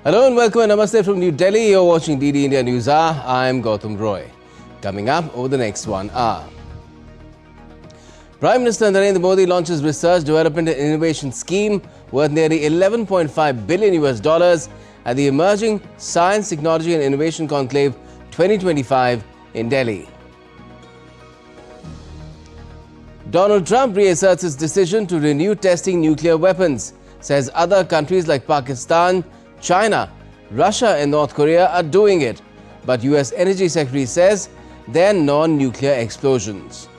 Hello and welcome and namaste from New Delhi. You're watching DD India Newshour. I'm Gautam Roy. Coming up over the next 1 hour. Prime Minister Narendra Modi launches Research, Development and Innovation Scheme worth nearly $11.5 billion at the Emerging Science, Technology and Innovation Conclave 2025 in Delhi. Donald Trump reasserts his decision to renew testing nuclear weapons, says other countries like Pakistan, China, Russia and North Korea are doing it, but US Energy Secretary says they're non-nuclear explosions.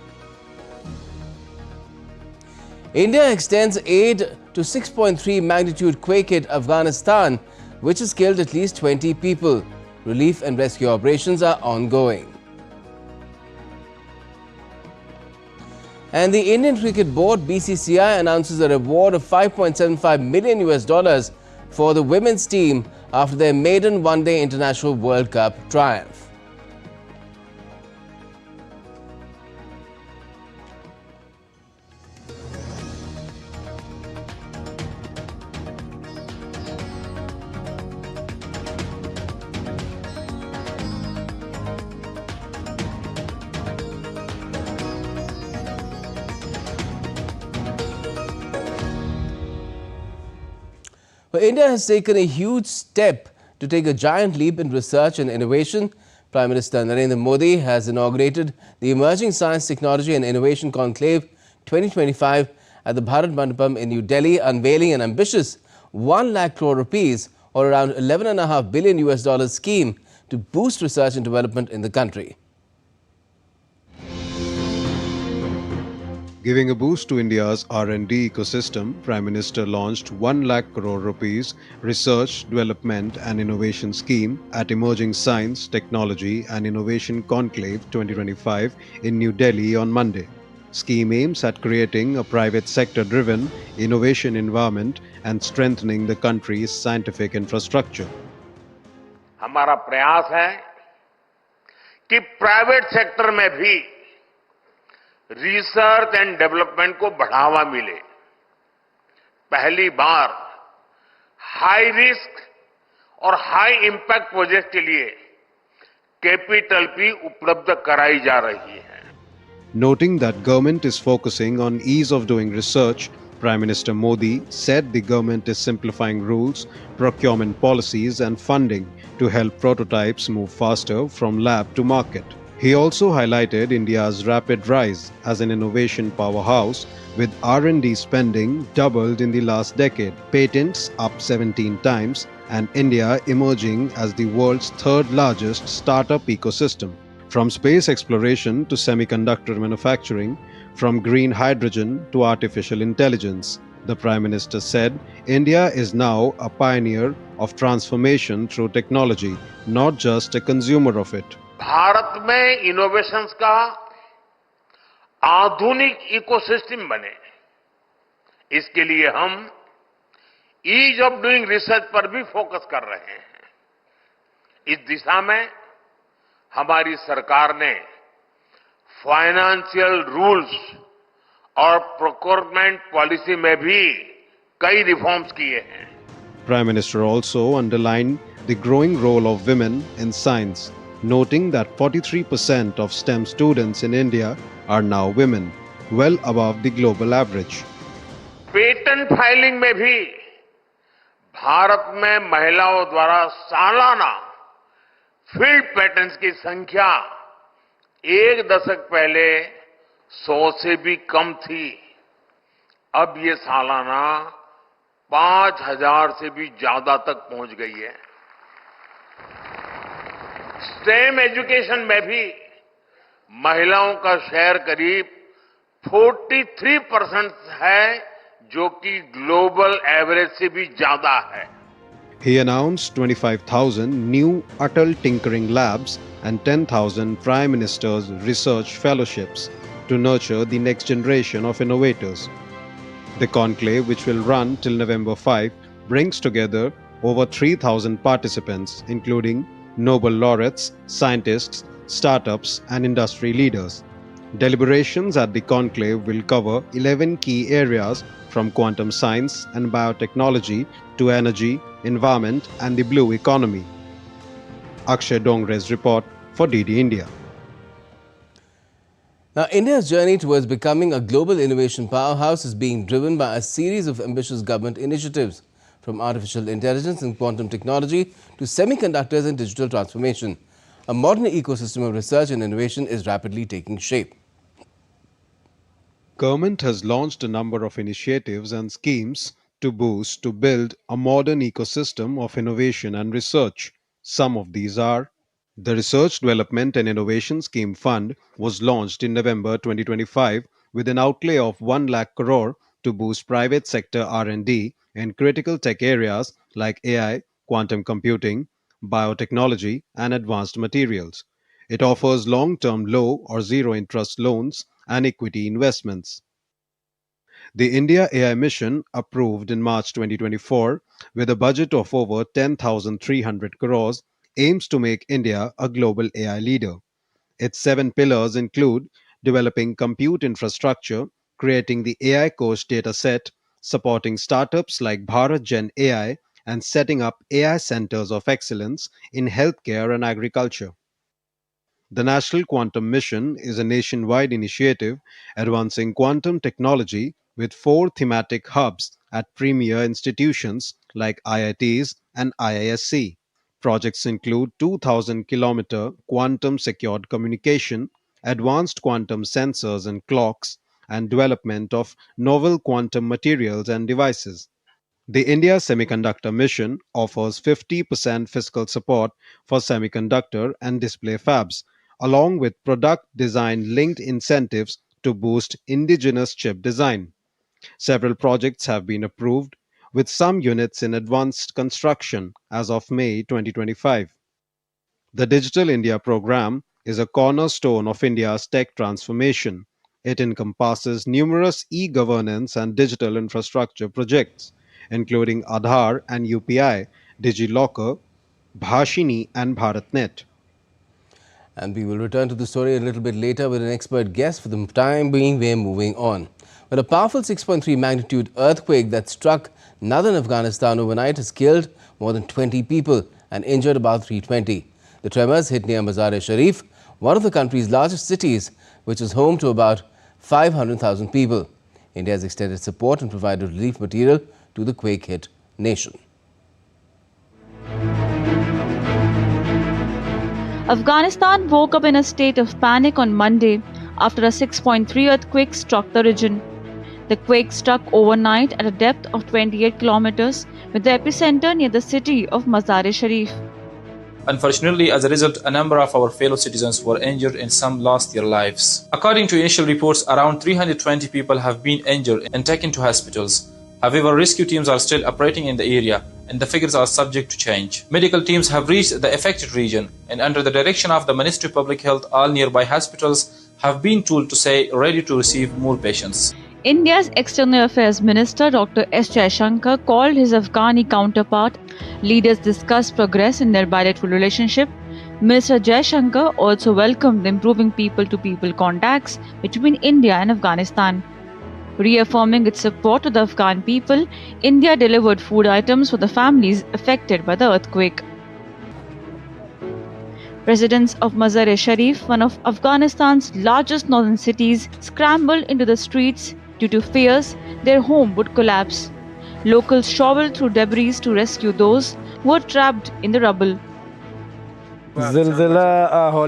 India extends aid to 6.3 magnitude quake hit Afghanistan, which has killed at least 20 people. Relief and rescue operations are ongoing. And the Indian Cricket Board (BCCI) announces a reward of $5.75 million for the women's team after their maiden one-day International World Cup triumph. Well, India has taken a huge step to take a giant leap in research and innovation. Prime Minister Narendra Modi has inaugurated the Emerging Science, Technology and Innovation Conclave 2025 at the Bharat Mandapam in New Delhi, unveiling an ambitious 1 lakh crore rupees or around $11.5 billion scheme to boost research and development in the country. Giving a boost to India's R&D ecosystem, Prime Minister launched 1 lakh crore rupees Research, Development and Innovation Scheme at Emerging Science, Technology and Innovation Conclave 2025 in New Delhi on Monday. Scheme aims at creating a private sector-driven innovation environment and strengthening the country's scientific infrastructure. हमारा प्रयास है कि private sector में भी research and development को बढ़ावा मिले। पहली बार हाई रिस्क और हाई इंपैक्ट प्रोजेक्ट के लिए कैपिटल भी उपलब्ध कराई जा रही है। Noting that government is focusing on ease of doing research, Prime Minister Modi said the government is simplifying rules, procurement policies and funding to help prototypes move faster from lab to market. He also highlighted India's rapid rise as an innovation powerhouse, with R&D spending doubled in the last decade, patents up 17 times, and India emerging as the world's third largest startup ecosystem. From space exploration to semiconductor manufacturing, from green hydrogen to artificial intelligence, the Prime Minister said India is now a pioneer of transformation through technology, not just a consumer of it. Bharat में innovations का आधुनिक ecosystem बने, इसके लिए हम ease of doing research पर भी focus कर रहे हैं। इस दिशा में हमारी सरकार ने फाइनेंशियल रूल्स और प्रोक्योरमेंट पॉलिसी में भी कई रिफॉर्म्स किए हैं। Prime Minister also underlined the growing role of women in science, noting that 43% of STEM students in India are now women, well above the global average. Patent filing में भी भारत में महिलाओं द्वारा सालाना फील्ड पेटेंट्स की संख्या एक दशक पहले 100 से भी कम थी। अब ये सालाना 5000 से भी ज्यादा तक पहुंच गई है। स्टेम एजुकेशन में भी महिलाओं का शेयर करीब 43% है, जो कि ग्लोबल एवरेज से भी ज्यादा है। He announced 25,000 new Atal Tinkering Labs and 10,000 Prime Minister's Research Fellowships to nurture the next generation of innovators. The conclave, which will run till November 5, brings together over 3,000 participants, including Nobel laureates, scientists, startups, and industry leaders. Deliberations at the conclave will cover 11 key areas from quantum science and biotechnology to energy, environment, and the blue economy. Akshay Dongre's report for DD India. Now, India's journey towards becoming a global innovation powerhouse is being driven by a series of ambitious government initiatives, from artificial intelligence and quantum technology to semiconductors and digital transformation. A modern ecosystem of research and innovation is rapidly taking shape. Government has launched a number of initiatives and schemes to build a modern ecosystem of innovation and research. Some of these are: the Research Development and Innovation Scheme Fund was launched in November 2025 with an outlay of 1 lakh crore to boost private sector R&D in critical tech areas like AI, quantum computing, biotechnology, and advanced materials. It offers long-term low or zero interest loans and equity investments. The India AI Mission, approved in March 2024 with a budget of over 10,300 crores, aims to make India a global AI leader. Its 7 pillars include developing compute infrastructure, creating the AI Coach data set, supporting startups like Bharat Gen AI, and setting up AI centers of excellence in healthcare and agriculture. The National Quantum Mission is a nationwide initiative advancing quantum technology with 4 thematic hubs at premier institutions like IITs and IISc. Projects include 2,000-kilometer quantum secured communication, advanced quantum sensors and clocks, and development of novel quantum materials and devices. The India Semiconductor Mission offers 50% fiscal support for semiconductor and display fabs, along with product design linked incentives to boost indigenous chip design. Several projects have been approved, with some units in advanced construction as of May 2025. The Digital India program is a cornerstone of India's tech transformation. It encompasses numerous e-governance and digital infrastructure projects, including Aadhaar and UPI, DigiLocker, Bhashini, and BharatNet. And we will return to the story a little bit later with an expert guest. For the time being, we're moving on. But a powerful 6.3 magnitude earthquake that struck northern Afghanistan overnight has killed more than 20 people and injured about 320. The tremors hit near Mazar-e-Sharif, one of the country's largest cities, which is home to about 500,000 people. India has extended support and provided relief material to the quake-hit nation. Afghanistan woke up in a state of panic on Monday after a 6.3 earthquake struck the region. The quake struck overnight at a depth of 28 kilometers, with the epicenter near the city of Mazar-e-Sharif. Unfortunately, as a result, a number of our fellow citizens were injured and some lost their lives. According to initial reports, around 320 people have been injured and taken to hospitals. However, rescue teams are still operating in the area, and the figures are subject to change. Medical teams have reached the affected region, and under the direction of the Ministry of Public Health, all nearby hospitals have been told to stay ready to receive more patients. India's External Affairs Minister Dr. S. Jaishankar called his Afghani counterpart. Leaders discussed progress in their bilateral relationship. Minister Jaishankar also welcomed the improving people-to-people contacts between India and Afghanistan. Reaffirming its support to the Afghan people, India delivered food items for the families affected by the earthquake. Residents of Mazar-e-Sharif, one of Afghanistan's largest northern cities, scrambled into the streets due to fears their home would collapse. Locals shoveled through debris to rescue those who were trapped in the rubble. The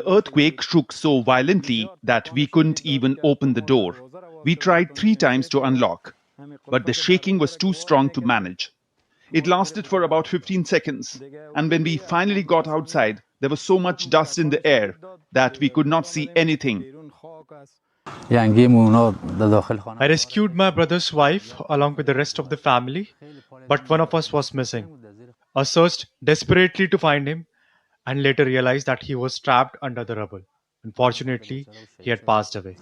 earthquake shook so violently that we couldn't even open the door. We tried 3 times to unlock, but the shaking was too strong to manage. It lasted for about 15 seconds, and when we finally got outside, there was so much dust in the air that we could not see anything. I rescued my brother's wife along with the rest of the family, but one of us was missing. I searched desperately to find him and later realized that he was trapped under the rubble. Unfortunately, he had passed away.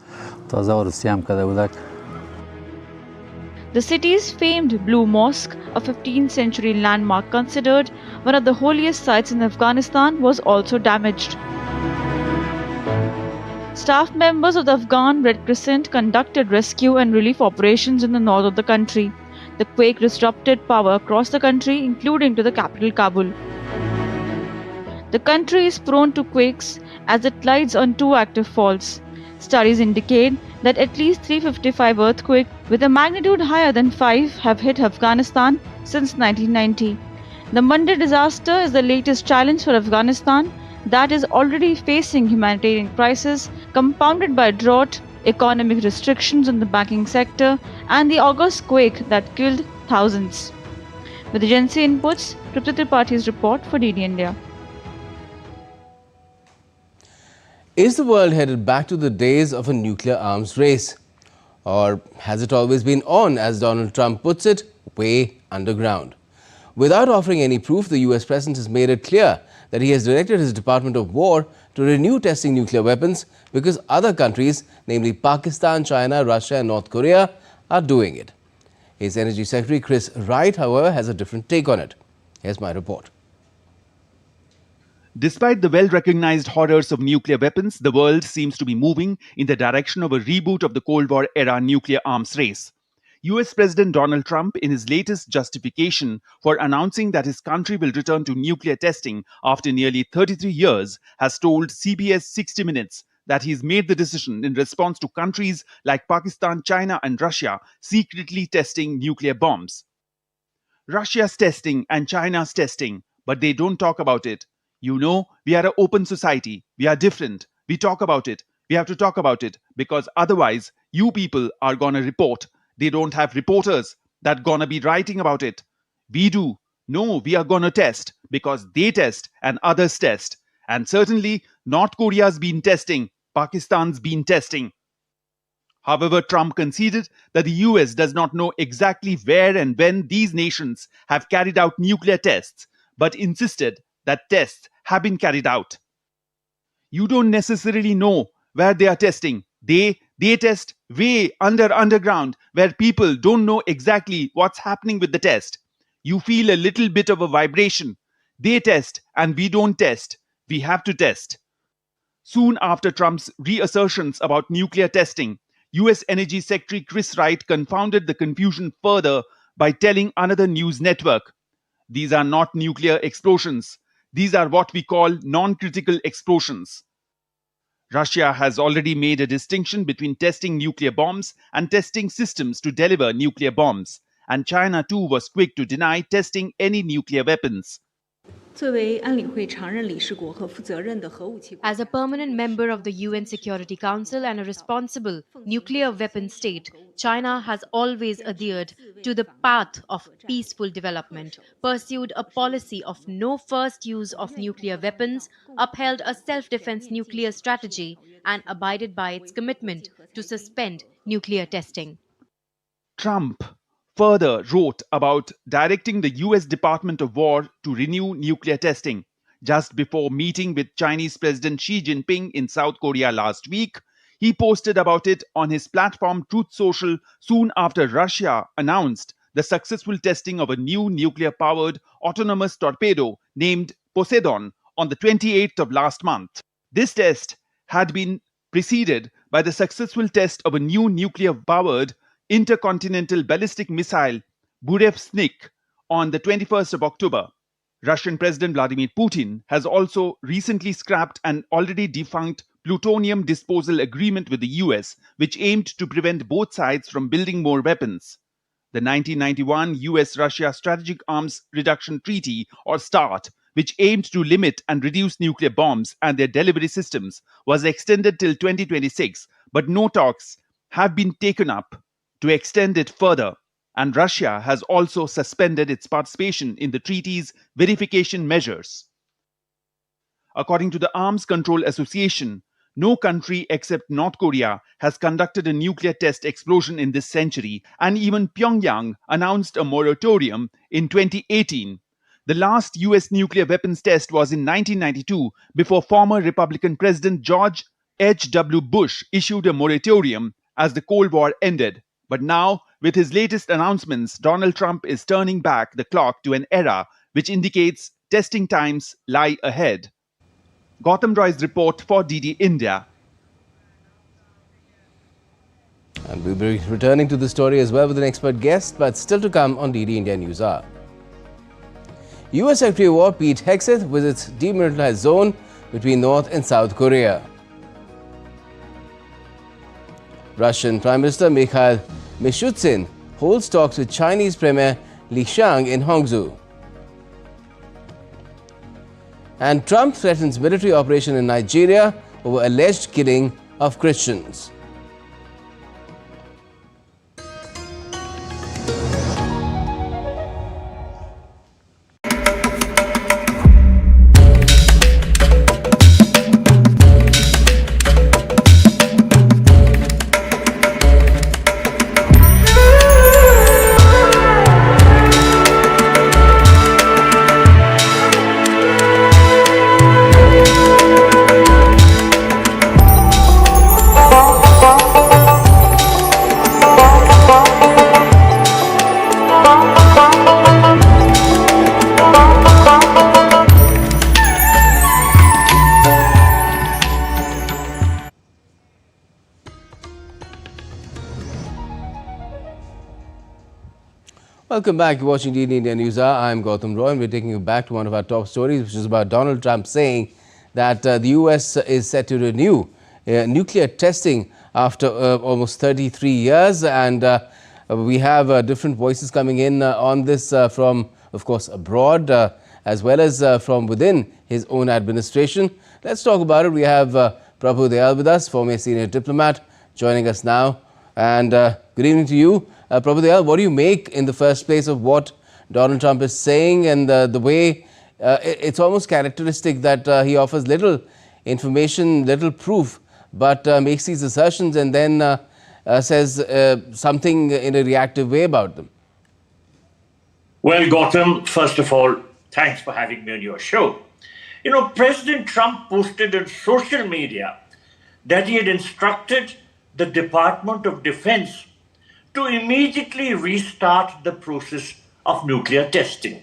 The city's famed Blue Mosque, a 15th century landmark considered one of the holiest sites in Afghanistan, was also damaged. Staff members of the Afghan Red Crescent conducted rescue and relief operations in the north of the country. The quake disrupted power across the country, including to the capital Kabul. The country is prone to quakes as it lies on two active faults. Studies indicate that at least 355 earthquakes with a magnitude higher than 5 have hit Afghanistan since 1990. The Monday disaster is the latest challenge for Afghanistan that is already facing humanitarian crisis compounded by drought, economic restrictions in the banking sector, and the August quake that killed thousands. With agency inputs, Tripti Tripathi report for DD India. Is the world headed back to the days of a nuclear arms race? Or has it always been on, as Donald Trump puts it, way underground? Without offering any proof, the US President has made it clear that he has directed his Department of War to renew testing nuclear weapons because other countries, namely Pakistan, China, Russia and North Korea, are doing it. His Energy Secretary Chris Wright, however, has a different take on it. Here's my report. Despite the well-recognized horrors of nuclear weapons, the world seems to be moving in the direction of a reboot of the Cold War-era nuclear arms race. US President Donald Trump, in his latest justification for announcing that his country will return to nuclear testing after nearly 33 years, has told CBS 60 Minutes that he's made the decision in response to countries like Pakistan, China and Russia secretly testing nuclear bombs. Russia's testing and China's testing, but they don't talk about it. You know, we are an open society. We are different. We talk about it. We have to talk about it because otherwise you people are gonna report. They don't have reporters that gonna be writing about it. We do. No, we are gonna test because they test and others test. And certainly North Korea's been testing. Pakistan's been testing. However, Trump conceded that the US does not know exactly where and when these nations have carried out nuclear tests, but insisted that tests have been carried out. You don't necessarily know where they are testing. They test way underground where people don't know exactly what's happening with the test. You feel a little bit of a vibration. They test and we don't test. We have to test. Soon after Trump's reassertions about nuclear testing, US Energy Secretary Chris Wright confounded the confusion further by telling another news network, "These are not nuclear explosions. These are what we call non-critical explosions." Russia has already made a distinction between testing nuclear bombs and testing systems to deliver nuclear bombs. And China too was quick to deny testing any nuclear weapons. As a permanent member of the UN Security Council and a responsible nuclear weapon state, China has always adhered to the path of peaceful development, pursued a policy of no first use of nuclear weapons, upheld a self-defense nuclear strategy, and abided by its commitment to suspend nuclear testing. Trump further wrote about directing the US Department of War to renew nuclear testing. Just before meeting with Chinese President Xi Jinping in South Korea last week, he posted about it on his platform Truth Social soon after Russia announced the successful testing of a new nuclear-powered autonomous torpedo named Poseidon on the 28th of last month. This test had been preceded by the successful test of a new nuclear-powered intercontinental ballistic missile Burevestnik on the 21st of October. Russian President Vladimir Putin has also recently scrapped an already defunct plutonium disposal agreement with the US, which aimed to prevent both sides from building more weapons. The 1991 US-Russia Strategic Arms Reduction Treaty, or START, which aimed to limit and reduce nuclear bombs and their delivery systems, was extended till 2026, but no talks have been taken up to extend it further, and Russia has also suspended its participation in the treaty's verification measures. According to the Arms Control Association, no country except North Korea has conducted a nuclear test explosion in this century, and even Pyongyang announced a moratorium in 2018. The last US nuclear weapons test was in 1992, before former Republican President George H.W. Bush issued a moratorium as the Cold War ended. But now, with his latest announcements, Donald Trump is turning back the clock to an era which indicates testing times lie ahead. Gautam Roy's report for DD India. And we'll be returning to the story as well with an expert guest, but still to come on DD India News Hour. US Secretary of War Pete Hegseth visits demilitarized zone between North and South Korea. Russian Prime Minister Mikhail Mishustin holds talks with Chinese Premier Li Qiang in Hangzhou. And Trump threatens military operation in Nigeria over alleged killing of Christians. Welcome back. You're watching DD India News Hour. I'm Gautam Roy and we're taking you back to one of our top stories, which is about Donald Trump saying that the US is set to renew nuclear testing after almost 33 years. And we have different voices coming in on this from, of course, abroad as well as from within his own administration. Let's talk about it. We have Prabhu Dayal with us, former senior diplomat, joining us now. And good evening to you. Prabhu Dayal, what do you make in the first place of what Donald Trump is saying and the way it's almost characteristic that he offers little information, little proof, but makes these assertions and then says something in a reactive way about them? Well, Gautam, first of all, thanks for having me on your show. You know, President Trump posted on social media that he had instructed the Department of Defense to immediately restart the process of nuclear testing.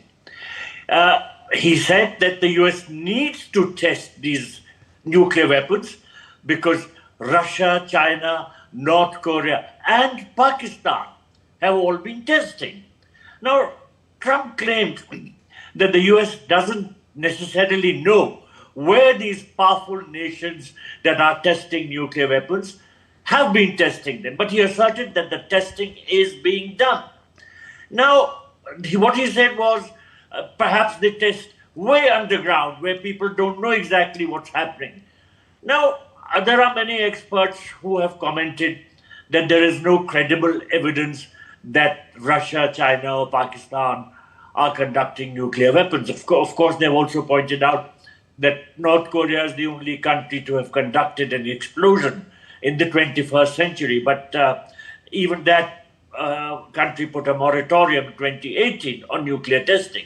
He said that the US needs to test these nuclear weapons because Russia, China, North Korea, and Pakistan have all been testing. Now, Trump claimed that the US doesn't necessarily know where these powerful nations that are testing nuclear weapons have been testing them, but he asserted that the testing is being done. Now, what he said was perhaps they test way underground where people don't know exactly what's happening. Now, there are many experts who have commented that there is no credible evidence that Russia, China, or Pakistan are conducting nuclear weapons. Of course, they've also pointed out that North Korea is the only country to have conducted an explosion in the 21st century, but even that country put a moratorium in 2018 on nuclear testing.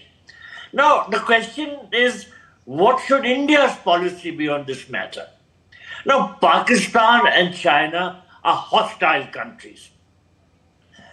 Now, the question is, what should India's policy be on this matter? Now, Pakistan and China are hostile countries,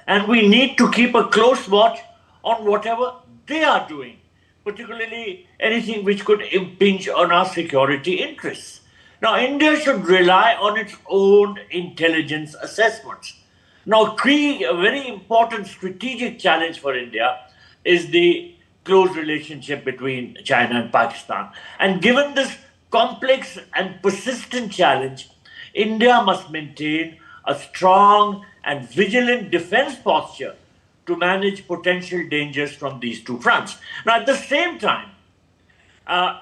and we need to keep a close watch on whatever they are doing, particularly anything which could impinge on our security interests. Now, India should rely on its own intelligence assessments. Now, a very important strategic challenge for India is the close relationship between China and Pakistan. And given this complex and persistent challenge, India must maintain a strong and vigilant defense posture to manage potential dangers from these two fronts. Now, at the same time,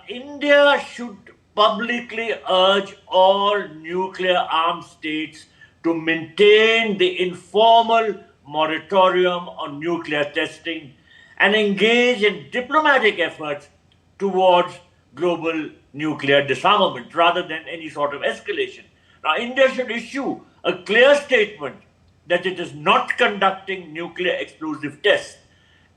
India should publicly urge all nuclear-armed states to maintain the informal moratorium on nuclear testing and engage in diplomatic efforts towards global nuclear disarmament rather than any sort of escalation. Now, India should issue a clear statement that it is not conducting nuclear explosive tests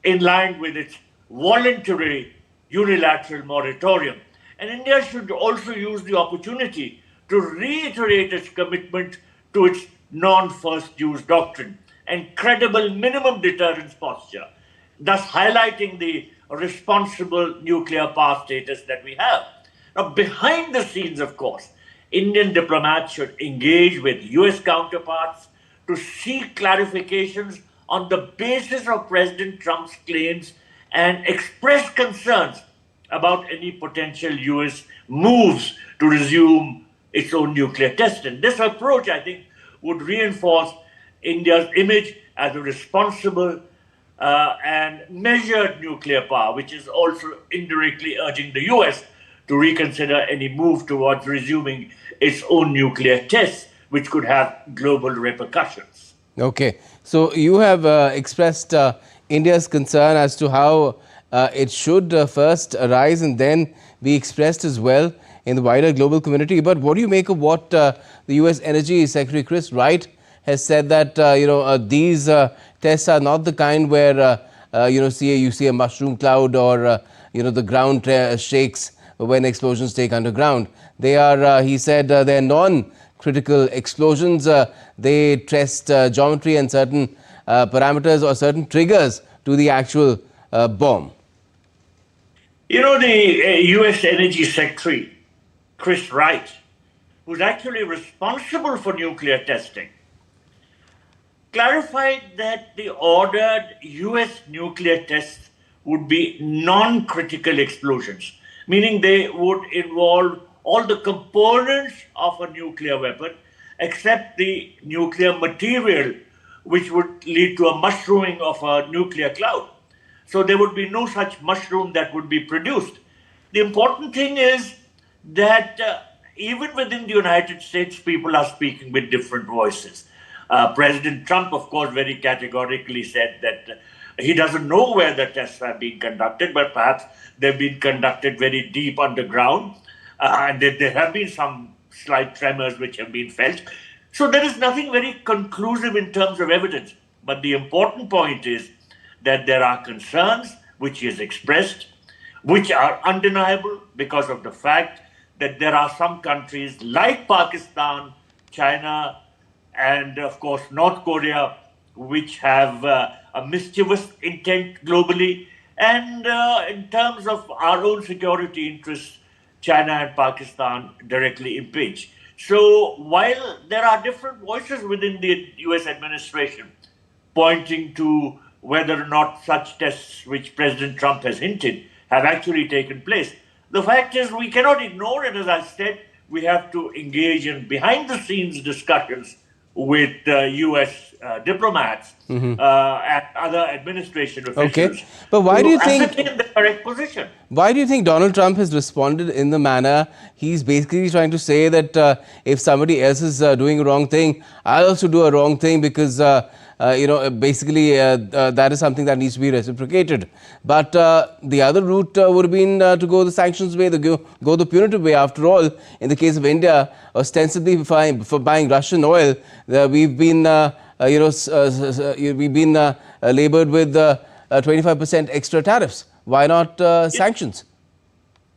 in line with its voluntary unilateral moratorium. And India should also use the opportunity to reiterate its commitment to its non-first use doctrine and credible minimum deterrence posture, thus highlighting the responsible nuclear power status that we have. Now, behind the scenes, of course, Indian diplomats should engage with US counterparts to seek clarifications on the basis of President Trump's claims and express concerns about any potential US moves to resume its own nuclear testing. This approach, I think, would reinforce India's image as a responsible and measured nuclear power, which is also indirectly urging the US to reconsider any move towards resuming its own nuclear tests, which could have global repercussions. Okay. So you have expressed India's concern as to how it should first arise and then be expressed as well in the wider global community. But what do you make of what the US Energy Secretary Chris Wright has said, that these tests are not the kind where you see a mushroom cloud or the ground shakes when explosions take underground. They are, he said, they are non-critical explosions. They test geometry and certain parameters or certain triggers to the actual bomb. You know, the US Energy Secretary, Chris Wright, who's actually responsible for nuclear testing, clarified that the ordered US nuclear tests would be non-critical explosions, meaning they would involve all the components of a nuclear weapon except the nuclear material, which would lead to a mushrooming of a nuclear cloud. So there would be no such mushroom that would be produced. The important thing is that even within the United States, people are speaking with different voices. President Trump, of course, very categorically said that he doesn't know where the tests are being conducted, but perhaps they've been conducted very deep underground, and there have been some slight tremors which have been felt. So there is nothing very conclusive in terms of evidence. But the important point is that there are concerns which he has expressed, which are undeniable because of the fact that there are some countries like Pakistan, China, and of course North Korea, which have a mischievous intent globally. And in terms of our own security interests, China and Pakistan directly impinge. So while there are different voices within the US administration pointing to whether or not such tests, which President Trump has hinted, have actually taken place, the fact is we cannot ignore it. As I said, we have to engage in behind-the-scenes discussions with US diplomats and other administration officials. Okay, but why do you think ascertain the correct position? Why do you think Donald Trump has responded in the manner he's basically trying to say that if somebody else is doing a wrong thing, I'll also do a wrong thing, because basically that is something that needs to be reciprocated. But the other route would have been to go the sanctions way, go the punitive way. After all, in the case of India, ostensibly for buying Russian oil, we've been labored with 25% extra tariffs. Why not sanctions?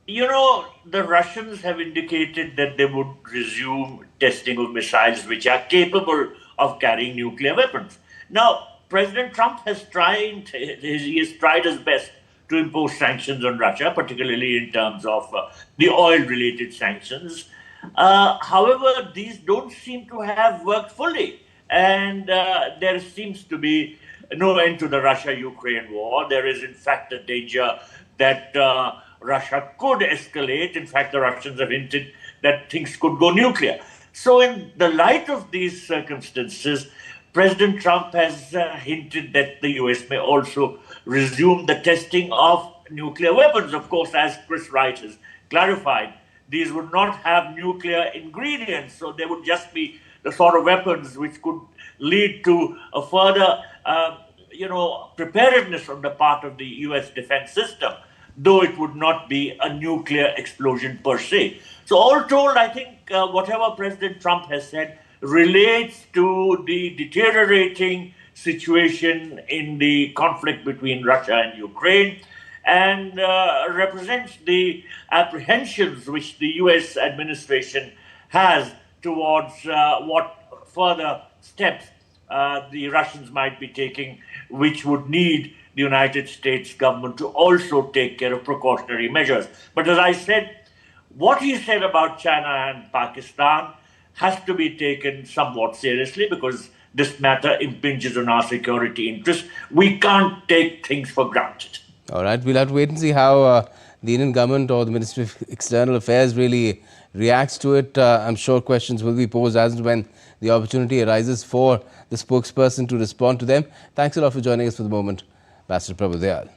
You know, the Russians have indicated that they would resume testing of missiles which are capable of carrying nuclear weapons. Now, President Trump has tried his best to impose sanctions on Russia, particularly in terms of the oil-related sanctions. However, these don't seem to have worked fully. And there seems to be no end to the Russia-Ukraine war. There is, in fact, a danger that Russia could escalate. In fact, the Russians have hinted that things could go nuclear. So in the light of these circumstances, President Trump has hinted that the US may also resume the testing of nuclear weapons. Of course, as Chris Wright has clarified, these would not have nuclear ingredients, so they would just be the sort of weapons which could lead to a further, preparedness on the part of the US defense system, though it would not be a nuclear explosion per se. So all told, I think whatever President Trump has said relates to the deteriorating situation in the conflict between Russia and Ukraine, and represents the apprehensions which the US administration has towards what further steps the Russians might be taking, which would need the United States government to also take care of precautionary measures. But as I said, what he said about China and Pakistan has to be taken somewhat seriously, because this matter impinges on our security interests. We can't take things for granted. All right, we'll have to wait and see how the Indian government or the Ministry of External Affairs really reacts to it. I'm sure questions will be posed as and when the opportunity arises for the spokesperson to respond to them. Thanks a lot for joining us for the moment, Ambassador Prabhu Dayal.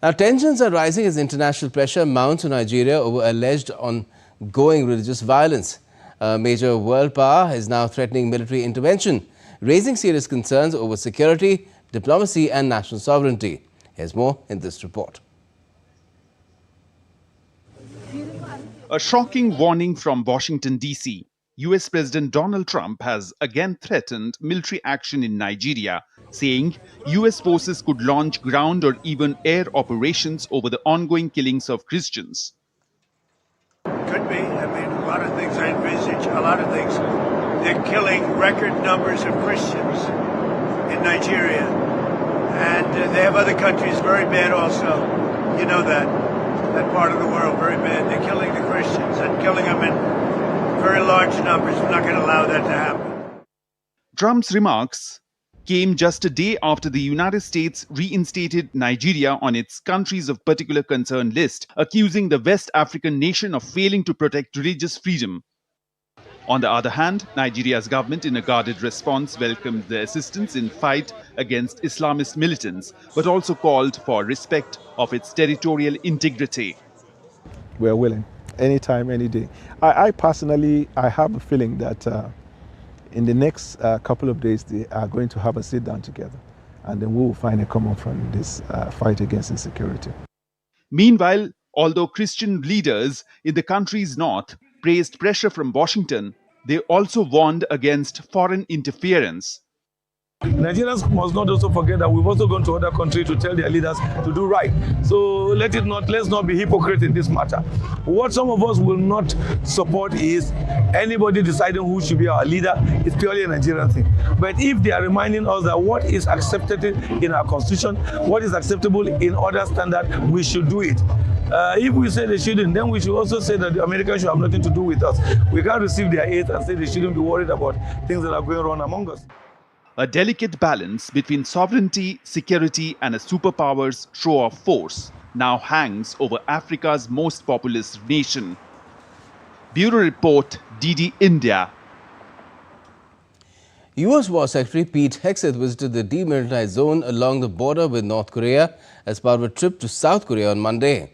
Now, tensions are rising as international pressure mounts on Nigeria over alleged ongoing religious violence. A major world power is now threatening military intervention, raising serious concerns over security, diplomacy and national sovereignty. Here's more in this report. A shocking warning from Washington, D.C. US President Donald Trump has again threatened military action in Nigeria, saying US forces could launch ground or even air operations over the ongoing killings of Christians. Could be. I mean, a lot of things I envisage, a lot of things. They're killing record numbers of Christians in Nigeria. And they have other countries very bad also. You know that part of the world, very bad. They're killing the Christians and killing them in very large numbers. We're not going to allow that to happen. Trump's remarks came just a day after the United States reinstated Nigeria on its countries of particular concern list, accusing the West African nation of failing to protect religious freedom. On the other hand, Nigeria's government, in a guarded response, welcomed the assistance in fight against Islamist militants, but also called for respect of its territorial integrity. We're willing, anytime, any day. I personally, I have a feeling that in the next couple of days, they are going to have a sit down together, and then we will find a common front in this fight against insecurity. Meanwhile, although Christian leaders in the country's north praised pressure from Washington, they also warned against foreign interference. Nigerians must not also forget that we've also gone to other countries to tell their leaders to do right. So let's not be hypocrite in this matter. What some of us will not support is anybody deciding who should be our leader. It's purely a Nigerian thing. But if they are reminding us that what is accepted in our constitution, what is acceptable in other standards, we should do it. If we say they shouldn't, then we should also say that the Americans should have nothing to do with us. We can't receive their aid and say they shouldn't be worried about things that are going on among us. A delicate balance between sovereignty, security, and a superpower's show of force now hangs over Africa's most populous nation. Bureau Report, DD India. U.S. War Secretary Pete Hegseth visited the demilitarized zone along the border with North Korea as part of a trip to South Korea on Monday.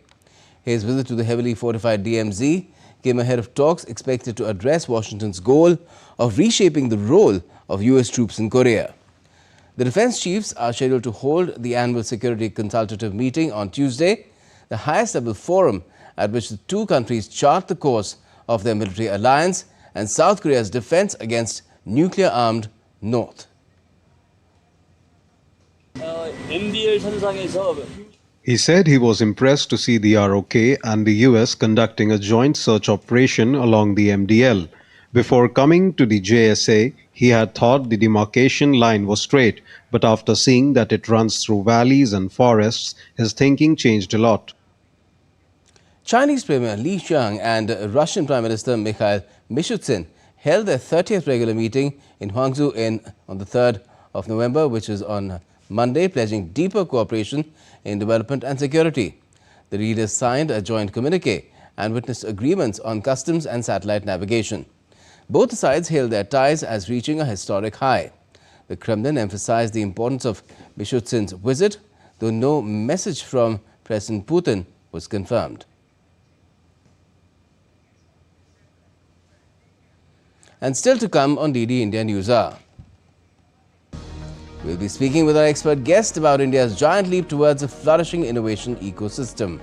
His visit to the heavily fortified DMZ came ahead of talks expected to address Washington's goal of reshaping the role of U.S. troops in Korea. The defense chiefs are scheduled to hold the annual security consultative meeting on Tuesday, the highest level forum at which the two countries chart the course of their military alliance and South Korea's defense against nuclear-armed North. He said he was impressed to see the ROK and the US conducting a joint search operation along the MDL. Before coming to the JSA, he had thought the demarcation line was straight, but after seeing that it runs through valleys and forests, his thinking changed a lot. Chinese Premier Li Qiang and Russian Prime Minister Mikhail Mishustin held their 30th regular meeting in Hangzhou on the 3rd of November, which is on Monday, pledging deeper cooperation in development and security. The leaders signed a joint communique and witnessed agreements on customs and satellite navigation. Both sides hailed their ties as reaching a historic high. The Kremlin emphasized the importance of Mishustin's visit, though no message from President Putin was confirmed. And still to come on DD India Newshour. We'll be speaking with our expert guest about India's giant leap towards a flourishing innovation ecosystem.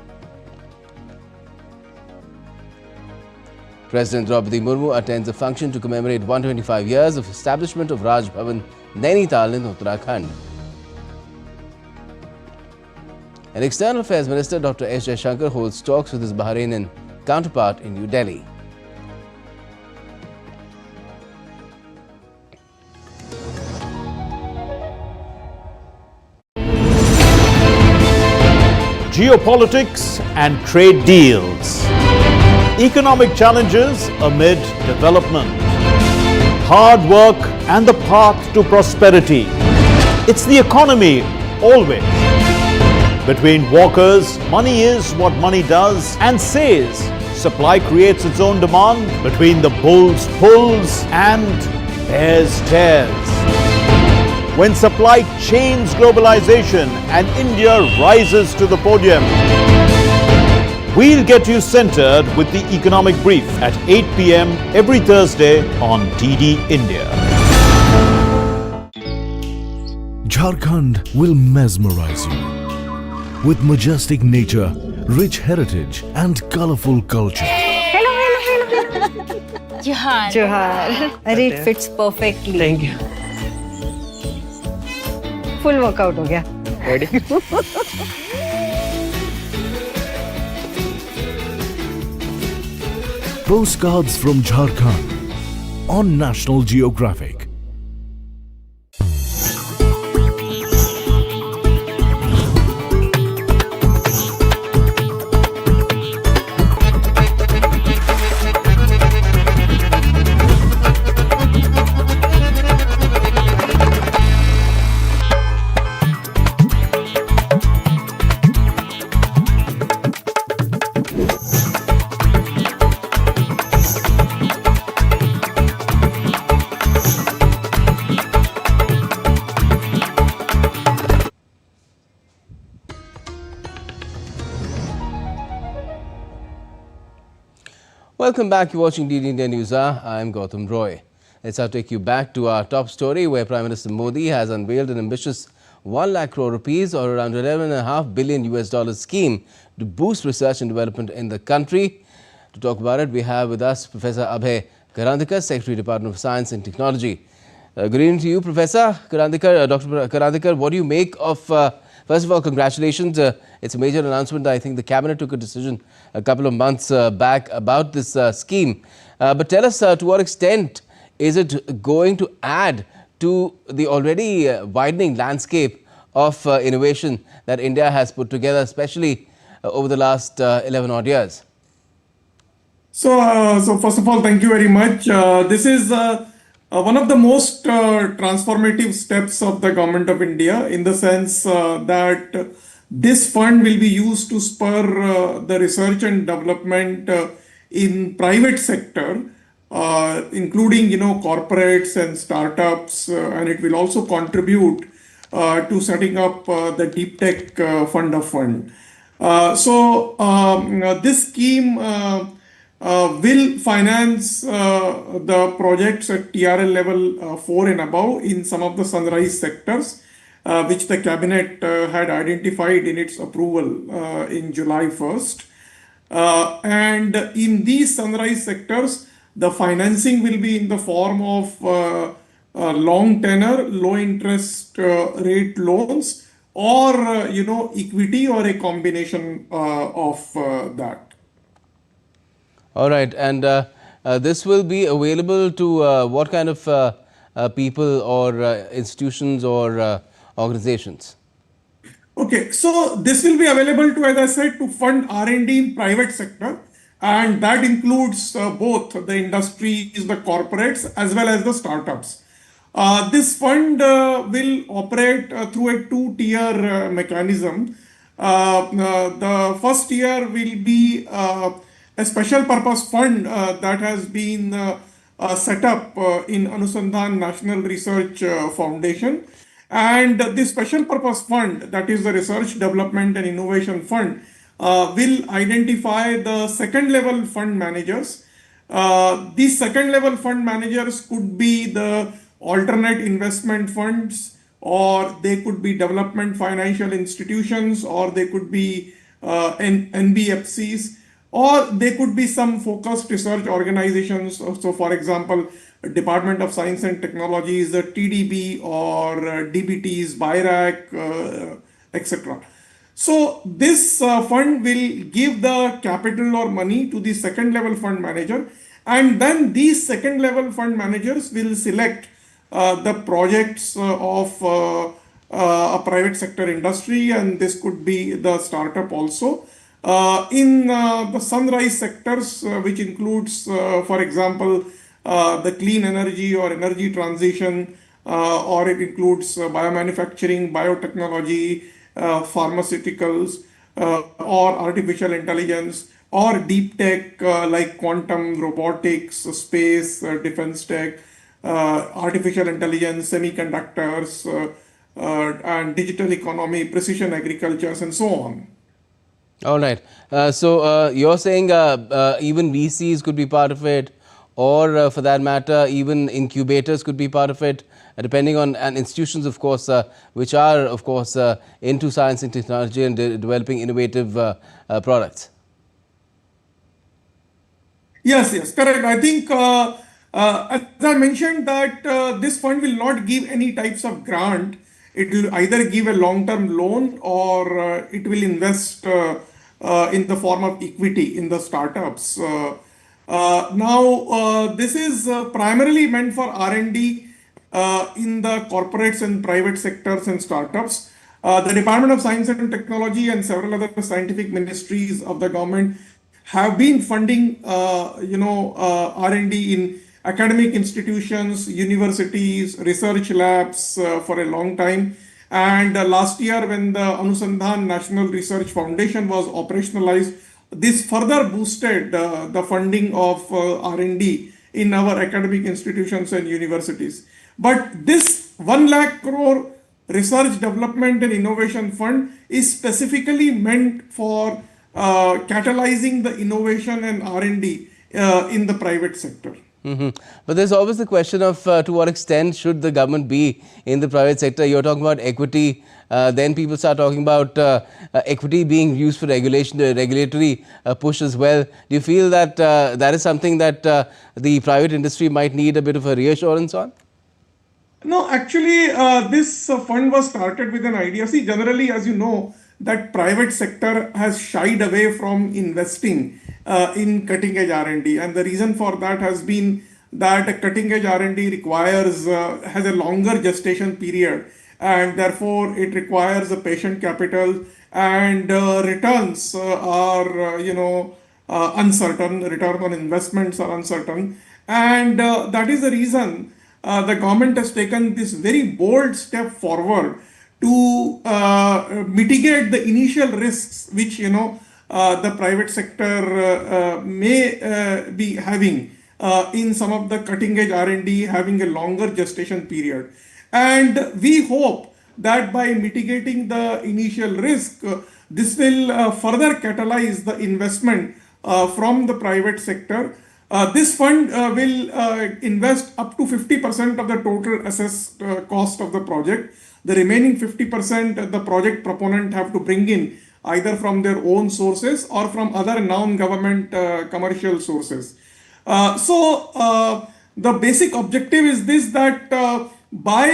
President Draupadi Murmu attends a function to commemorate 125 years of establishment of Raj Bhavan, Nainital in Uttarakhand. And External Affairs Minister Dr. S. Jaishankar holds talks with his Bahraini counterpart in New Delhi. Geopolitics and trade deals. Economic challenges amid development. hard work and the path to prosperity. It's the economy, always. Between walkers, money is what money does and says. Supply creates its own demand. Between the bulls pulls and bears tears. When supply chains globalization and India rises to the podium, we'll get you centered with the economic brief at 8 p.m. every Thursday on DD India. Jharkhand will mesmerize you with majestic nature, rich heritage and colorful culture. Hello. Johar. It fits perfectly. Thank you. Full workout ho gaya. Ready? Postcards from Jharkhand on National Geographic. Welcome back. You're watching DD India Newshour. I'm Gautam Roy. Let's now take you back to our top story, where Prime Minister Modi has unveiled an ambitious 1 lakh crore rupees or around $11.5 billion US scheme to boost research and development in the country. To talk about it, we have with us Professor Abhay Karandikar, Secretary, Department of Science and Technology. Good evening to you, Professor Karandikar. Dr. Karandikar, what do you make of, first of all, congratulations. It's a major announcement. I think the Cabinet took a decision a couple of months back about this scheme. But tell us, to what extent is it going to add to the already widening landscape of innovation that India has put together, especially over the last 11 odd years? So first of all, thank you very much. This is one of the most transformative steps of the Government of India, in the sense that this fund will be used to spur the research and development in private sector, including corporates and startups, and it will also contribute to setting up the Deep Tech Fund of Fund. This scheme will finance the projects at TRL level 4 and above in some of the sunrise sectors, which the Cabinet had identified in its approval in July 1st. And in these sunrise sectors, the financing will be in the form of long tenor, low interest rate loans, or equity, or a combination of that. All right, and this will be available to what kind of people or institutions or organizations? Okay, so this will be available to, as I said, to fund R&D in private sector, and that includes both the industries, the corporates, as well as the startups. This fund will operate through a two-tier mechanism. The first tier will be a special purpose fund that has been set up in Anusandhan National Research Foundation. And this special purpose fund, that is the Research Development and Innovation Fund, will identify the second level fund managers. These second level fund managers could be the alternate investment funds, or they could be development financial institutions, or they could be NBFCs, or they could be some focused research organizations. So for example, Department of Science and Technologies, the TDB, or DBTs, BIRAC, etc. So this fund will give the capital or money to the second level fund manager, and then these second level fund managers will select the projects of a private sector industry, and this could be the startup also. In the sunrise sectors, which includes, for example, the clean energy or energy transition, or it includes biomanufacturing, biotechnology, pharmaceuticals, or artificial intelligence, or deep tech like quantum, robotics, space, defense tech, artificial intelligence, semiconductors, and digital economy, precision agricultures, and so on. All right. So you're saying even VCs could be part of it, or for that matter, even incubators could be part of it, depending on and institutions, of course, which are, of course, into science and technology and developing innovative products. Yes, correct. I think, as I mentioned, that this fund will not give any types of grant. It will either give a long-term loan or it will invest in the form of equity in the startups. Now, this is primarily meant for R&D in the corporates and private sectors and startups. The Department of Science and Technology and several other scientific ministries of the government have been funding, R&D in academic institutions, universities, research labs for a long time. And last year, when the Anusandhan National Research Foundation was operationalized, this further boosted the funding of R&D in our academic institutions and universities. But this 1 lakh crore Research Development and Innovation Fund is specifically meant for catalyzing the innovation and R&D in the private sector. But there's always the question of to what extent should the government be in the private sector. You're talking about equity, then people start talking about equity being used for regulation, regulatory push as well. Do you feel that that is something that the private industry might need a bit of a reassurance on? No, actually, this fund was started with an idea. See, generally, as you know, that private sector has shied away from investing in cutting edge R&D, and the reason for that has been that a cutting edge R&D requires has a longer gestation period, and therefore it requires a patient capital, and returns are uncertain. Return on investments are uncertain, and that is the reason the government has taken this very bold step forward to mitigate the initial risks which the private sector may be having in some of the cutting edge R&D having a longer gestation period. And we hope that by mitigating the initial risk, this will further catalyze the investment from the private sector. This fund will invest up to 50% of the total assessed cost of the project. The remaining 50% the project proponent have to bring in either from their own sources or from other non-government commercial sources. So the basic objective is this, that by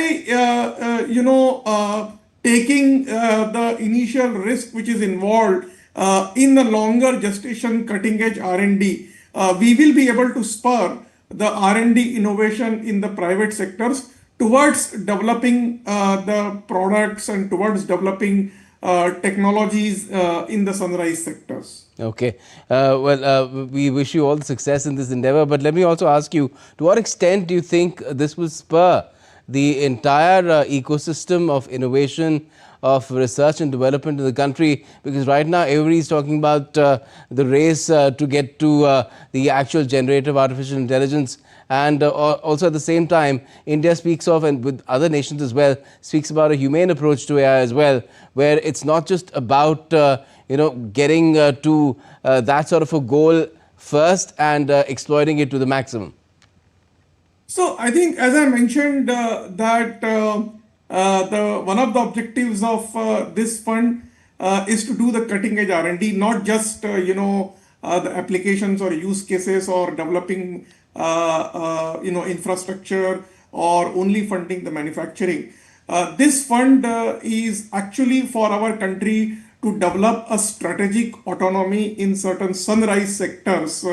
taking the initial risk which is involved in the longer gestation cutting edge R&D, we will be able to spur the R&D innovation in the private sectors towards developing the products and towards developing technologies in the sunrise sectors. Okay. We wish you all the success in this endeavor. But let me also ask you, to what extent do you think this will spur the entire ecosystem of innovation, of research and development in the country? Because right now everybody is talking about the race to get to the actual generative artificial intelligence, and also at the same time India speaks of, and with other nations as well, speaks about a humane approach to AI as well, where it's not just about getting to that sort of a goal first and exploiting it to the maximum. So I think, as I mentioned, that one of the objectives of this fund is to do the cutting edge R&D, not just the applications or use cases or developing infrastructure or only funding the manufacturing. This fund is actually for our country to develop a strategic autonomy in certain sunrise sectors,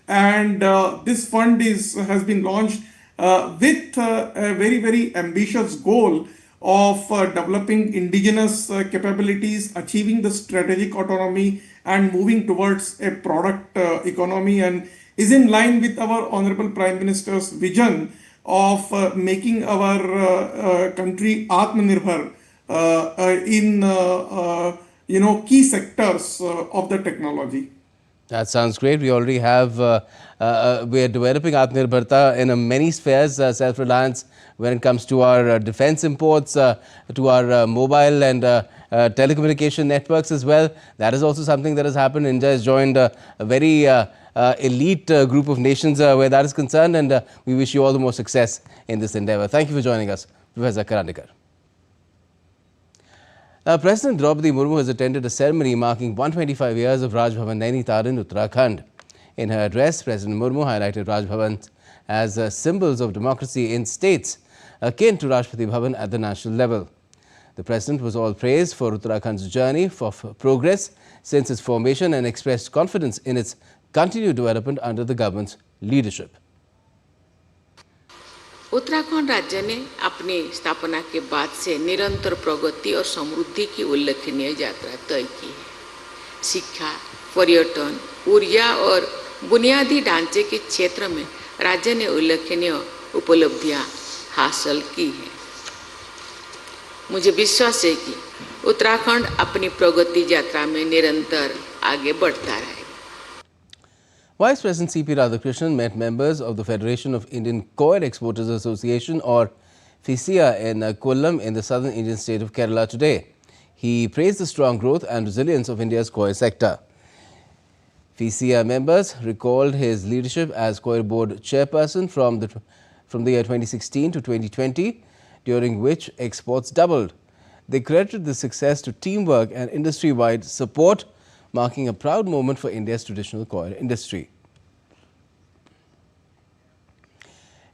and this fund has been launched with a very, very ambitious goal of developing indigenous capabilities, achieving the strategic autonomy, and moving towards a product economy, and is in line with our Honorable Prime Minister's vision of making our country Atmanirbhar in key sectors of the technology. That sounds great. We already have, we are developing Atmanirbharta in many spheres, self-reliance when it comes to our defense imports, to our mobile and telecommunication networks as well. That is also something that has happened. India has joined a very elite group of nations where that is concerned, and we wish you all the more success in this endeavor. Thank you for joining us, Professor Karandikar. Now, President Draupadi Murmu has attended a ceremony marking 125 years of Raj Bhavan Nainital in Uttarakhand. In her address, President Murmu highlighted Raj Bhavan as symbols of democracy in states, akin to Rashtrapati Bhavan at the national level. The President was all praised for Uttarakhand's journey of progress since its formation and expressed confidence in its continued development under the government's leadership. Uttarakhand राज्य ने अपनी स्थापना के बाद से निरंतर प्रगति और समृद्धि की उल्लेखनीय यात्रा तय की है। शिक्षा, पर्यटन, ऊर्जा और बुनियादी ढांचे के क्षेत्र में राज्य ने उल्लेखनीय उपलब्धियां हासिल की हैं। मुझे विश्वास है कि उत्तराखंड अपनी प्रगति यात्रा में निरंतर आगे बढ़ता रहेगा। Vice President C.P. Radhakrishnan met members of the Federation of Indian Coir Exporters Association or FICIA in Kollam in the southern Indian state of Kerala today. He praised the strong growth and resilience of India's coir sector. FICIA members recalled his leadership as Coir Board chairperson from the year 2016 to 2020, during which exports doubled. They credited the success to teamwork and industry-wide support, marking a proud moment for India's traditional coir industry.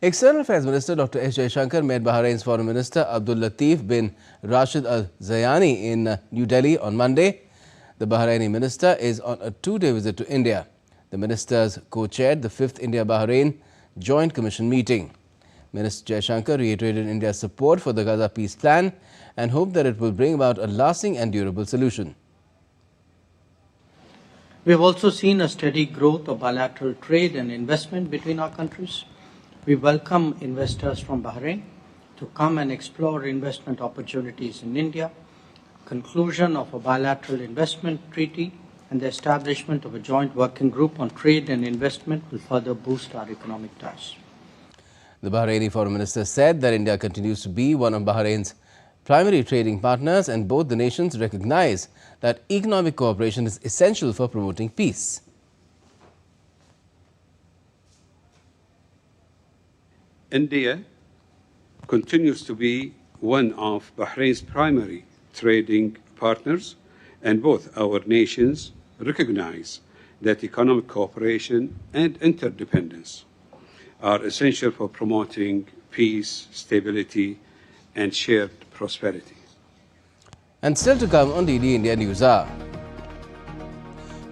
External Affairs Minister Dr. S. Jaishankar met Bahrain's Foreign Minister Abdul Latif bin Rashid Al Zayani in New Delhi on Monday. The Bahraini minister is on a two-day visit to India. The ministers co-chaired the 5th India-Bahrain Joint Commission meeting. Minister Jaishankar reiterated India's support for the Gaza peace plan and hoped that it will bring about a lasting and durable solution. We have also seen a steady growth of bilateral trade and investment between our countries. We welcome investors from Bahrain to come and explore investment opportunities in India. Conclusion of a bilateral investment treaty and the establishment of a joint working group on trade and investment will further boost our economic ties. The Bahraini Foreign Minister said that India continues to be one of Bahrain's primary trading partners, and both the nations recognize that economic cooperation is essential for promoting peace. India continues to be one of Bahrain's primary trading partners, and both our nations recognize that economic cooperation and interdependence are essential for promoting peace, stability, and shared prosperity. And still to come on DD India Newshour.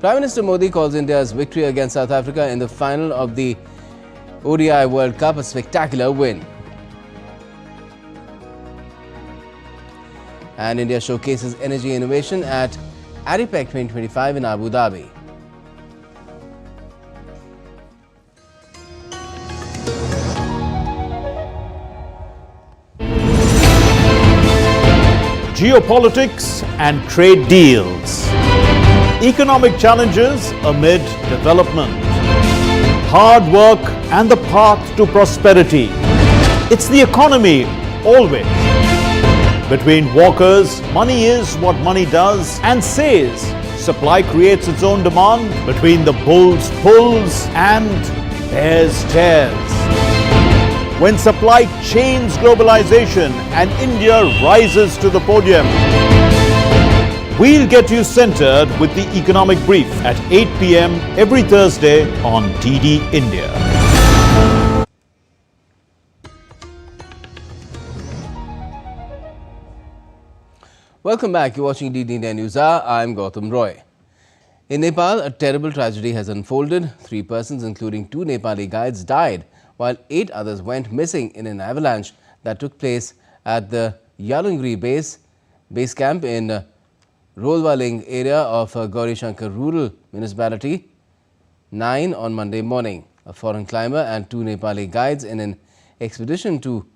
Prime Minister Modi calls India's victory against South Africa in the final of the ODI World Cup a spectacular win. And India showcases energy innovation at ADIPEC 2025 in Abu Dhabi. Geopolitics and trade deals. Economic challenges amid development. Hard work and the path to prosperity. It's the economy always. Between walkers, money is what money does and says. Supply creates its own demand. Between the bulls pulls and bears tears. When supply chains globalization and India rises to the podium. We'll get you centered with the Economic Brief at 8 p.m. every Thursday on DD India. Welcome back. You're watching DD India Newshour. I'm Gautam Roy. In Nepal, a terrible tragedy has unfolded. 3 persons, including 2 Nepali guides, died, while 8 others went missing in an avalanche that took place at the Yalungri base camp in Rolwaling area of Gauri Shankar Rural Municipality. 9 on Monday morning. A foreign climber and 2 Nepali guides in an expedition to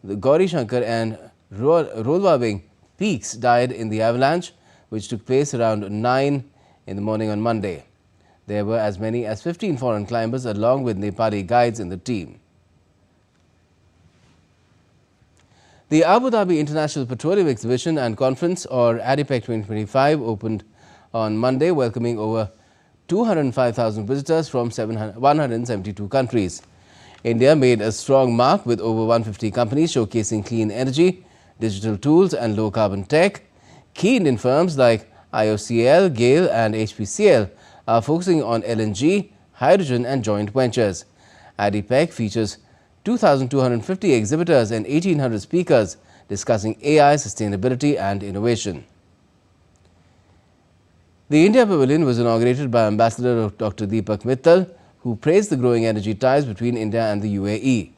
the Gauri Shankar and Rolwabing peaks died in the avalanche, which took place around 9 in the morning on Monday. There were as many as 15 foreign climbers along with Nepali guides in the team. The Abu Dhabi International Petroleum Exhibition and Conference, or ADIPEC 2025, opened on Monday, welcoming over 205,000 visitors from 172 countries. India made a strong mark with over 150 companies showcasing clean energy, digital tools and low-carbon tech. Key Indian firms like IOCL, GAIL and HPCL are focusing on LNG, hydrogen and joint ventures. ADIPEC features 2,250 exhibitors and 1,800 speakers discussing AI, sustainability and innovation. The India Pavilion was inaugurated by Ambassador Dr. Deepak Mittal, who praised the growing energy ties between India and the UAE.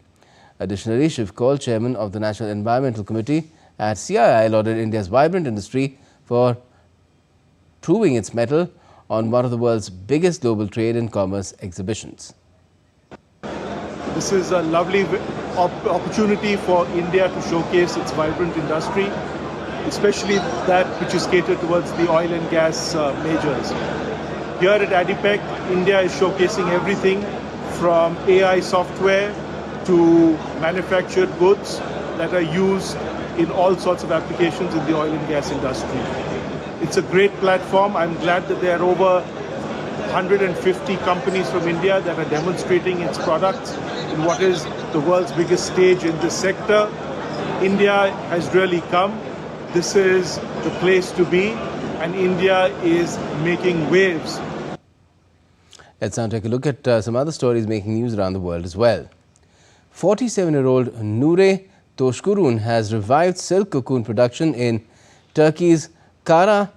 Additionally, Shiv Kaul, chairman of the National Environmental Committee at CII, lauded India's vibrant industry for proving its mettle on one of the world's biggest global trade and commerce exhibitions. This is a lovely opportunity for India to showcase its vibrant industry, especially that which is catered towards the oil and gas majors. Here at ADIPEC, India is showcasing everything from AI software to manufactured goods that are used in all sorts of applications in the oil and gas industry. It's a great platform. I'm glad that there are over 150 companies from India that are demonstrating its products in what is the world's biggest stage in this sector. India has really come. This is the place to be, and India is making waves. Let's now take a look at some other stories making news around the world as well. 47-year-old Nure Toshkurun has revived silk cocoon production in Turkey's Kara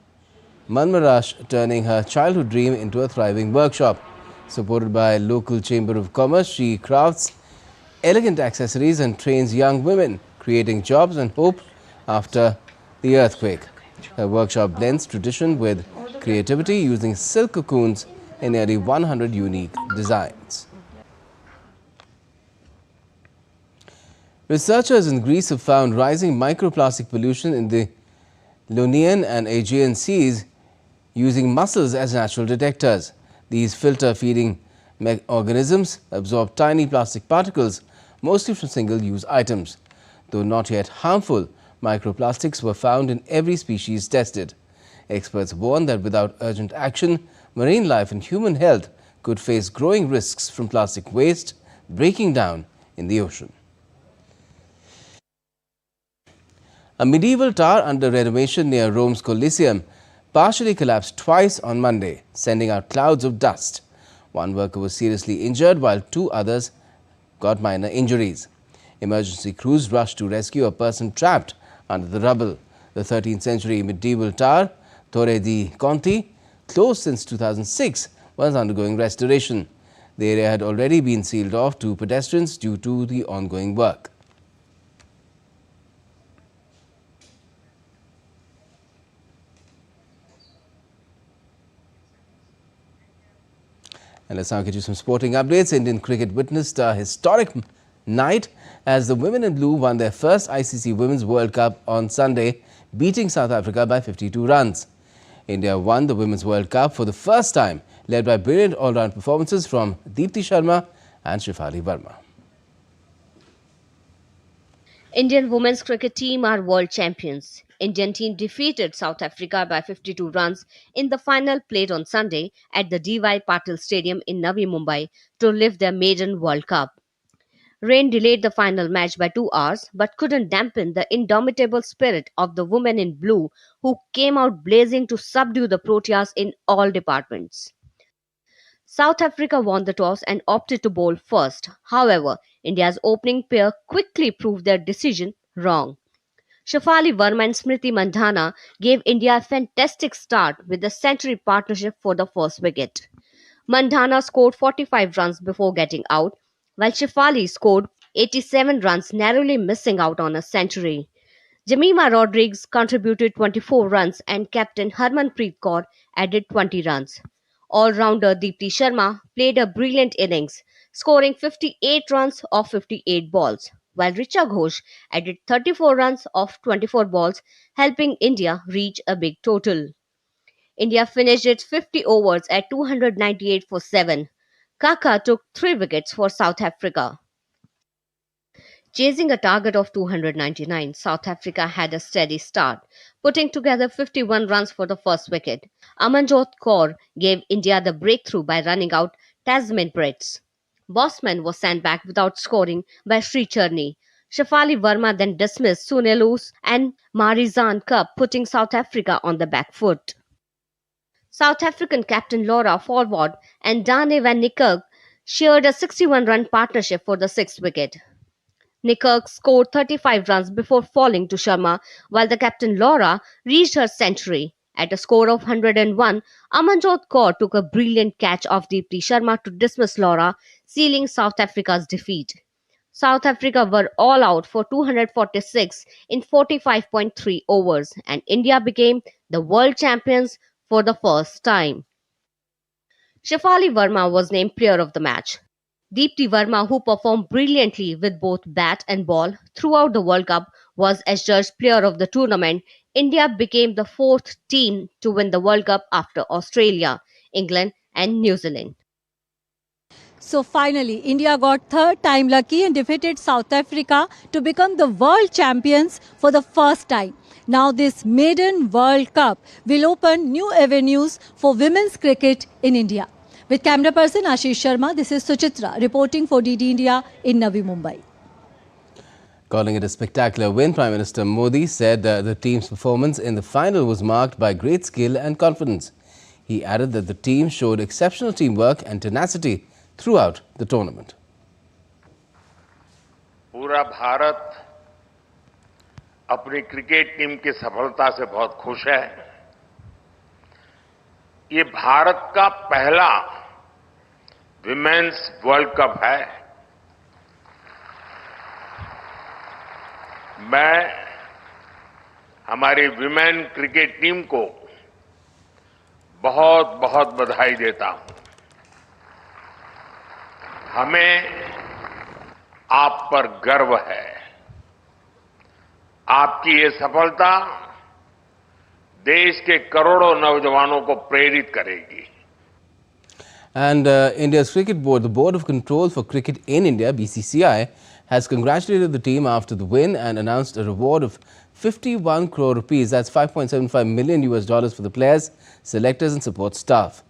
Marmaraş, turning her childhood dream into a thriving workshop. Supported by a local chamber of commerce, she crafts elegant accessories and trains young women, creating jobs and hope after the earthquake. Her workshop blends tradition with creativity, using silk cocoons in nearly 100 unique designs. Researchers in Greece have found rising microplastic pollution in the Ionian and Aegean seas using mussels as natural detectors. These filter-feeding organisms absorb tiny plastic particles, mostly from single-use items. Though not yet harmful, microplastics were found in every species tested. Experts warn that without urgent action, marine life and human health could face growing risks from plastic waste breaking down in the ocean. A medieval tower under renovation near Rome's Colosseum partially collapsed twice on Monday, sending out clouds of dust. One worker was seriously injured while 2 others got minor injuries. Emergency crews rushed to rescue a person trapped under the rubble. The 13th century medieval tower, Torre di Conti, closed since 2006, was undergoing restoration. The area had already been sealed off to pedestrians due to the ongoing work. And let's now get you some sporting updates. Indian cricket witnessed a historic night as the women in blue won their first ICC Women's World Cup on Sunday, beating South Africa by 52 runs. India won the Women's World Cup for the first time, led by brilliant all-round performances from Deepti Sharma and Shefali Verma. Indian women's cricket team are world champions. Indian team defeated South Africa by 52 runs in the final played on Sunday at the D.Y. Patil Stadium in Navi Mumbai to lift their maiden World Cup. Rain delayed the final match by 2 hours but couldn't dampen the indomitable spirit of the women in blue, who came out blazing to subdue the Proteas in all departments. South Africa won the toss and opted to bowl first. However, India's opening pair quickly proved their decision wrong. Shefali Verma and Smriti Mandhana gave India a fantastic start with the century partnership for the first wicket. Mandhana scored 45 runs before getting out, while Shefali scored 87 runs, narrowly missing out on a century. Jemima Rodriguez contributed 24 runs and captain Harmanpreet Kaur added 20 runs. All-rounder Deepti Sharma played a brilliant innings, scoring 58 runs off 58 balls, while Richa Ghosh added 34 runs off 24 balls, helping India reach a big total. India finished its 50 overs at 298 for 7. Kaka took 3 wickets for South Africa. Chasing a target of 299, South Africa had a steady start, putting together 51 runs for the first wicket. Amanjot Kaur gave India the breakthrough by running out Tasman Brits. Bosman was sent back without scoring by Sri Charni. Shafali Verma then dismissed Sunelus and Marizan Cup, putting South Africa on the back foot. South African captain Laura Forward and Dane van Niekerk shared a 61-run partnership for the 6th wicket. Niekerk scored 35 runs before falling to Sharma, while the captain Laura reached her century. At a score of 101, Amanjot Kaur took a brilliant catch of Deepti Sharma to dismiss Laura, sealing South Africa's defeat. South Africa were all out for 246 in 45.3 overs, and India became the world champions for the first time. Shafali Verma was named player of the match. Deepti Verma, who performed brilliantly with both bat and ball throughout the World Cup, was adjudged player of the tournament. India became the 4th team to win the World Cup after Australia, England and New Zealand. So finally, India got 3rd time lucky and defeated South Africa to become the world champions for the first time. Now this maiden World Cup will open new avenues for women's cricket in India. With camera person Ashish Sharma, this is Suchitra reporting for DD India in Navi Mumbai. Calling it a spectacular win, Prime Minister Modi said the team's performance in the final was marked by great skill and confidence. He added that the team showed exceptional teamwork and tenacity throughout the tournament. पूरा भारत अपनी cricket team की सफलता से बहुत खुश है। ये भारत का पहला विमेन्स वर्ल्ड कप है। मैं हमारी विमेन क्रिकेट टीम को बहुत बहुत बधाई देता हूं। हमें आप पर गर्व है। आपकी ये सफलता देश के करोड़ों नौजवानों को प्रेरित करेगी। And India's cricket board, the Board of Control for Cricket in India, BCCI, has congratulated the team after the win and announced a reward of 51 crore rupees, that's $5.75 million for the players, selectors and support staff.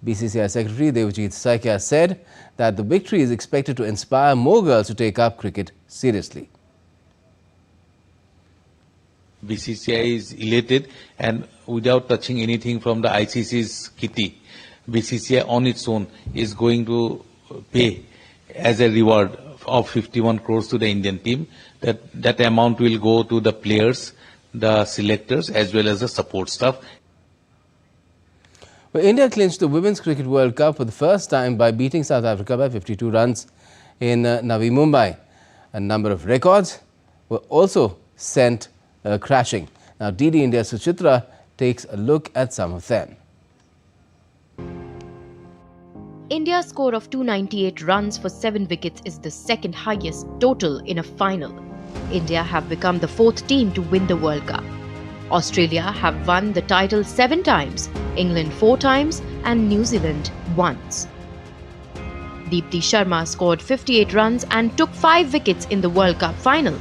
BCCI Secretary Devajit Saikia said that the victory is expected to inspire more girls to take up cricket seriously. BCCI is elated, and without touching anything from the ICC's kitty, BCCI on its own is going to pay as a reward of 51 crores to the Indian team. That amount will go to the players, the selectors as well as the support staff. Well, India clinched the Women's Cricket World Cup for the first time by beating South Africa by 52 runs in Navi Mumbai. A number of records were also sent crashing. Now DD India's Suchitra takes a look at some of them. India's score of 298 runs for 7 wickets is the second highest total in a final. India have become the 4th team to win the World Cup. Australia have won the title 7 times, England 4 times and New Zealand once. Deepti Sharma scored 58 runs and took 5 wickets in the World Cup final.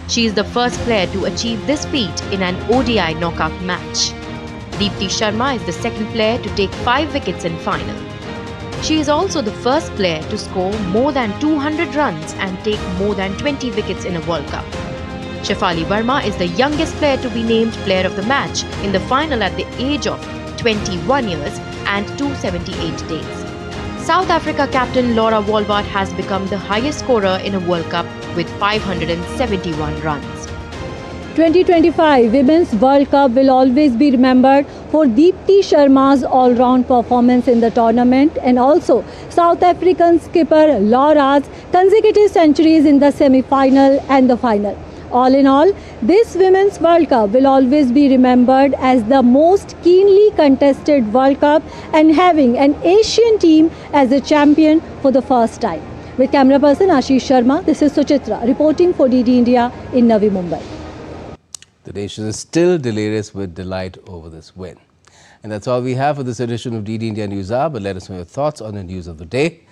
She is the first player to achieve this feat in an ODI knockout match. Deepti Sharma is the second player to take 5 wickets in final. She is also the first player to score more than 200 runs and take more than 20 wickets in a World Cup. Shafali Verma is the youngest player to be named player of the match in the final at the age of 21 years and 278 days. South Africa captain Laura Wolvaardt has become the highest scorer in a World Cup with 571 runs. 2025 Women's World Cup will always be remembered for Deepti Sharma's all-round performance in the tournament and also South African skipper Laura's consecutive centuries in the semi-final and the final. All in all, this Women's World Cup will always be remembered as the most keenly contested World Cup and having an Asian team as a champion for the first time. With camera person Ashish Sharma, this is Suchitra reporting for DD India in Navi Mumbai. The nation is still delirious with delight over this win. And that's all we have for this edition of DD India News Hour, but let us know your thoughts on the news of the day.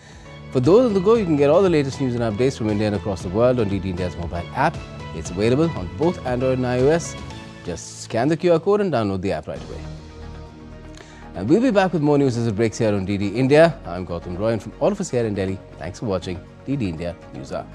For those on the go, you can get all the latest news and updates from India and across the world on DD India's mobile app. It's available on both Android and iOS. Just scan the QR code and download the app right away. And we'll be back with more news as it breaks here on DD India. I'm Gautam Roy, and from all of us here in Delhi, thanks for watching DD India News Hour.